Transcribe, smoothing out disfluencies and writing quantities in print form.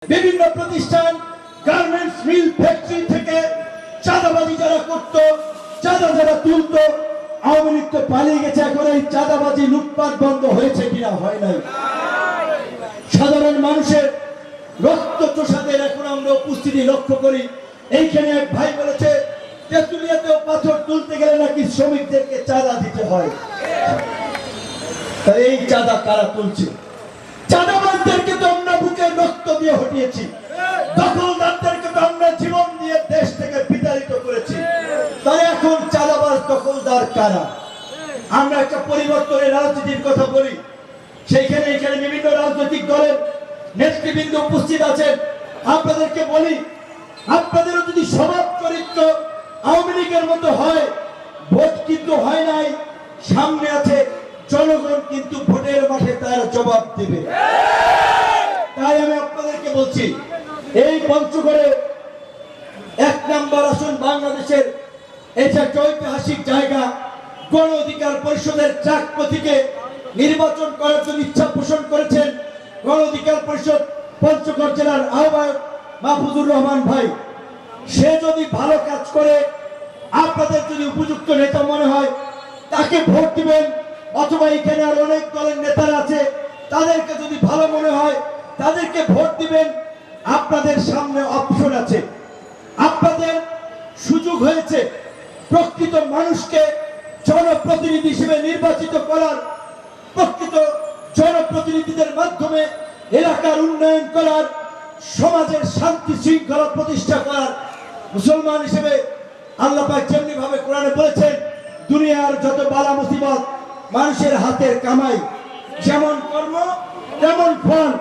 বিভিন্ন প্রতিষ্ঠান garments mill factory থেকে চাঁদাবাজি যারা করত, চাঁদা যারা তুলত, আওয়ামী লীগ তো পালিয়ে গেছে। এখন এই চাঁদাবাজি লুটপাট বন্ধ হয়েছে কিনা? হয় নাই। সাধারণ মানুষের রক্ত চোষাদের এখন আমরা উপস্থিতি লক্ষ্য করি। এইখানে এক ভাই বলেছে তেঁতুলিয়াতেও পাথর তুলতে গেলে নাকি শ্রমিকদেরকে চাঁদা দিতে হয়। এই চাঁদা কারা তুলছে? চাঁদাবাজদেরকে তো আমরা বুকে রক্ত দিয়ে হটিয়েছি, দখলদারদেরকে তো আমরা জীবন দিয়ে দেশ থেকে বিতাড়িত করেছি। তাই এখন চাঁদাবাজ দখলদার কারা? আমরা একটা পরিবর্তনের রাজনীতির কথা বলি, সেইখানে এখানে বিভিন্ন রাজনৈতিক দলের নেতৃবৃন্দ উপস্থিত আছেন। আপনাদেরকে বলি, আপনাদেরও যদি স্বভাব চরিত্র আওয়ামী লীগের মতো হয়, ভোট কিন্তু হয় নাই, সামনে আছে জনগণ, কিন্তু ভোটের মাঠে তার জবাব দেবে। তাই আমি আপনাদেরকে বলছি, এই পঞ্চগড়ে 1 নম্বর আসন বাংলাদেশের, এটা একটা ঐতিহাসিক জায়গা। গণ অধিকার পরিষদের ট্রাক প্রতীকে নির্বাচন করার জন্য ইচ্ছা পোষণ করেছেন গণ অধিকার পরিষদ পঞ্চগড় জেলার আহ্বায়ক মাহফুজুর রহমান ভাই। সে যদি ভালো কাজ করে, আপনাদের যদি উপযুক্ত নেতা মনে হয়, তাকে ভোট দিবেন। অথবা এখানে আর অনেক দলের নেতারা আছে, তাদেরকে যদি ভালো মনে হয় তাদেরকে ভোট দিবেন। আপনাদের সামনে অপশন আছে, আপনাদের সুযোগ হয়েছে প্রকৃত মানুষকে জনপ্রতিনিধি হিসেবে নির্বাচিত করার, প্রকৃত জনপ্রতিনিধিদের মাধ্যমে এলাকার উন্নয়ন করার, সমাজের শান্তি শৃঙ্খলা প্রতিষ্ঠা করার। মুসলমান হিসেবে আল্লাহ পাক যেমনি ভাবে কোরআনে বলেছেন, দুনিয়ার যত বালা মুসিবত মানুষের হাতের কামাই, যেমন কর্ম তেমন ফল।